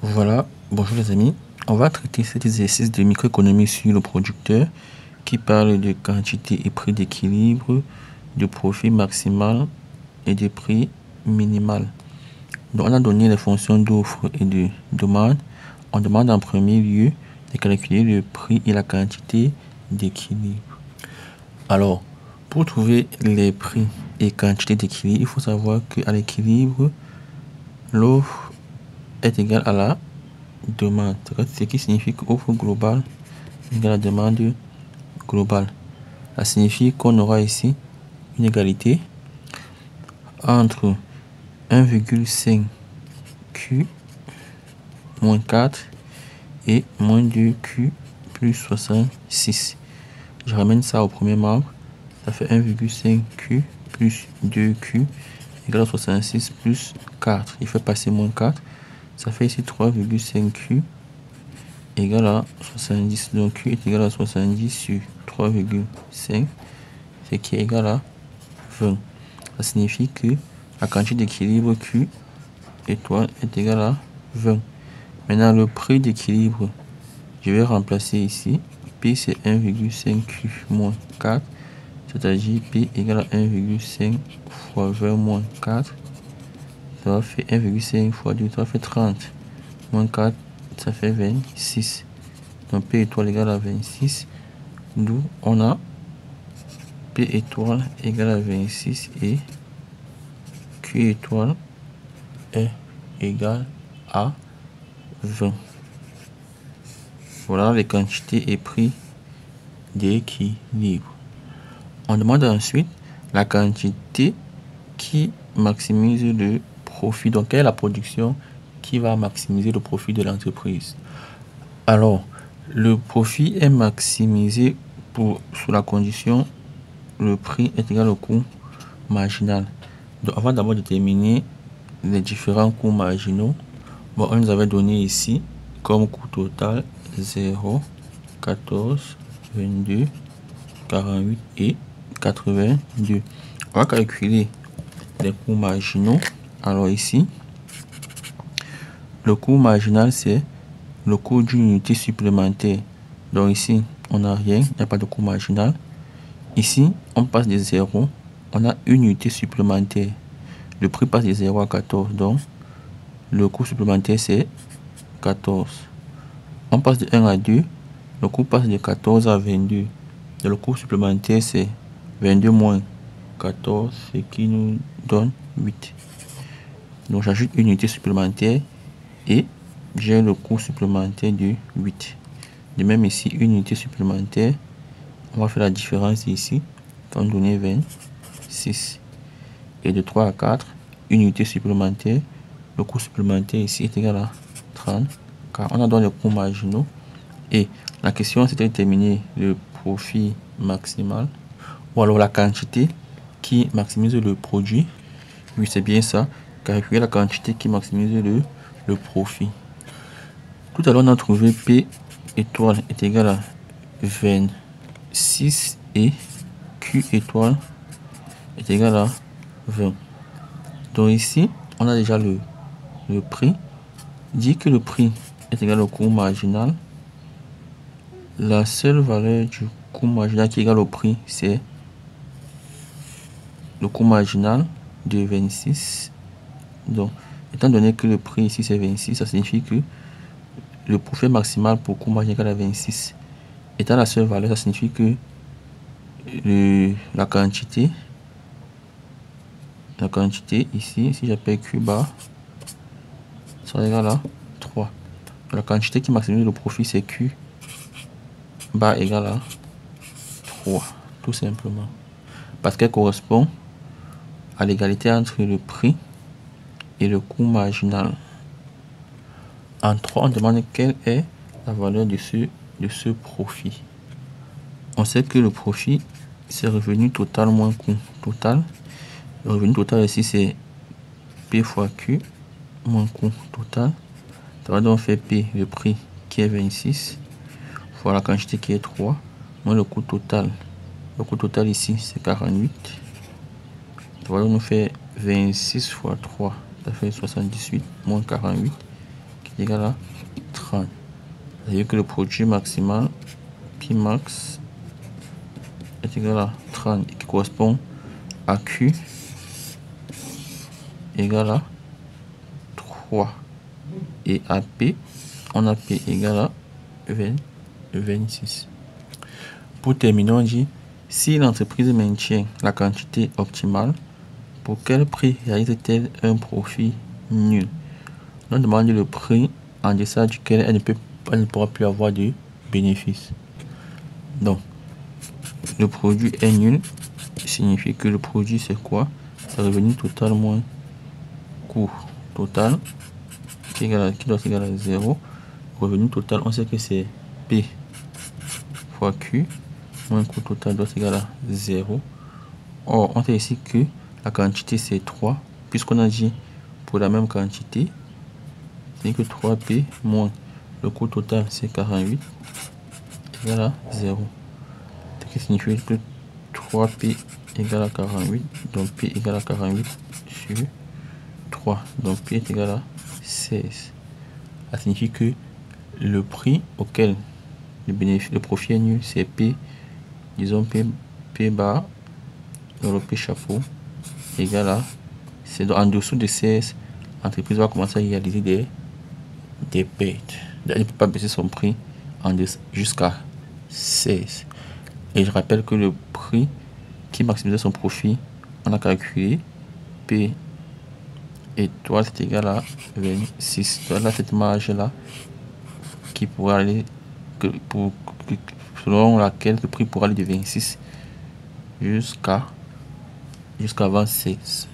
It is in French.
Voilà, bonjour les amis. On va traiter cet exercice de microéconomie sur le producteur qui parle de quantité et prix d'équilibre, de profit maximal et de prix minimal. Donc on a donné les fonctions d'offre et de demande. On demande en premier lieu de calculer le prix et la quantité d'équilibre. Alors, pour trouver les prix et quantité d'équilibre, il faut savoir qu'à l'équilibre, l'offre est égale à la demande, ce qui signifie que offre globale égale à la demande globale. Ça signifie qu'on aura ici une égalité entre 1,5 Q moins 4 et moins 2 Q plus 66. Je ramène ça au premier membre, ça fait 1,5 Q plus 2 Q égale à 66 plus 4. Il fait passer moins 4. Ça fait ici 3,5 Q égale à 70. Donc Q est égal à 70 sur 3,5, ce qui est égal à 20. Ça signifie que la quantité d'équilibre Q étoile est égale à 20. Maintenant, le prix d'équilibre, je vais remplacer ici. P c'est 1,5 Q moins 4, c'est-à-dire P égale à 1,5 fois 20 moins 4. Ça va faire 1,5 fois 2, ça fait 30. Moins 4, ça fait 26. Donc P étoile égale à 26. D'où on a P étoile égale à 26 et Q étoile est égal à 20. Voilà les quantités et prix d'équilibre. On demande ensuite la quantité qui maximise le profit. Donc, quelle est la production qui va maximiser le profit de l'entreprise? Alors, le profit est maximisé sous la condition le prix est égal au coût marginal. Donc, on va d'abord déterminer les différents coûts marginaux. Bon, on nous avait donné ici comme coût total 0, 14, 22, 48 et 82. On va calculer les coûts marginaux. Alors ici, le coût marginal, c'est le coût d'une unité supplémentaire. Donc ici, on n'a rien, il n'y a pas de coût marginal. Ici, on passe de 0, on a une unité supplémentaire. Le prix passe de 0 à 14, donc le coût supplémentaire, c'est 14. On passe de 1 à 2, le coût passe de 14 à 22. Et le coût supplémentaire, c'est 22 moins 14, ce qui nous donne 8. Donc j'ajoute une unité supplémentaire et j'ai le coût supplémentaire de 8. De même ici, une unité supplémentaire, on va faire la différence ici, on va donner 26. Et de 3 à 4, une unité supplémentaire, le coût supplémentaire ici est égal à 30. Car on a donc les coûts marginaux. Et la question, c'est de déterminer le profit maximal ou alors la quantité qui maximise le produit. Oui, c'est bien ça. Calculer la quantité qui maximise le profit. Tout à l'heure, on a trouvé P étoile est égal à 26 et Q étoile est égal à 20. Donc ici, on a déjà le prix. Dit que le prix est égal au coût marginal. La seule valeur du coût marginal qui est égal au prix, c'est le coût marginal de 26. Donc, étant donné que le prix ici c'est 26, ça signifie que le profit maximal pour coût marginal est égal à 26. Étant la seule valeur, ça signifie que la quantité ici, si j'appelle Q bar, sera égal à 3. La quantité qui maximise le profit, c'est Q bar égale à 3, tout simplement. Parce qu'elle correspond à l'égalité entre le prix et le coût marginal. En 3, on demande quelle est la valeur de ce profit. On sait que le profit, c'est revenu total moins coût total. Le revenu total ici, c'est P fois Q moins coût total. Ça va donc faire P, le prix qui est 26, fois la quantité qui est 3, moins le coût total. Le coût total ici, c'est 48. Ça va donc nous faire 26 fois 3, ça fait 78, moins 48, est égal à 30. C'est-à-dire que le produit maximal, P max, est égal à 30, qui correspond à Q égale à 3. Et à P, on a P égale à 26. Pour terminer, on dit, si l'entreprise maintient la quantité optimale, pour quel prix réalise-t-elle un profit nul? On demande le prix en deçà duquel elle ne pourra plus avoir de bénéfice. Donc, le produit est nul, signifie que le produit c'est quoi? C'est revenu total moins coût total qui doit être égal à 0. Revenu total, on sait que c'est P fois Q moins coût total doit être égal à 0. Or, on sait ici que la quantité c'est 3, puisqu'on a dit pour la même quantité, c'est que 3P moins le coût total c'est 48 égale à 0. Ce qui signifie que 3P égale à 48, donc P égale à 48 sur 3, donc P est égal à 16. Ça signifie que le prix auquel le profit est nul, c'est P, disons P bar, dans le P chapeau, égal à, c'est en dessous de 16, l'entreprise va commencer à réaliser des pertes. Elle ne peut pas baisser son prix jusqu'à 16. Et je rappelle que le prix qui maximise son profit, on a calculé P étoile c'est égal à 26. Là, cette marge-là qui pourra aller, selon laquelle le prix pourra aller de 26 jusqu'à 26.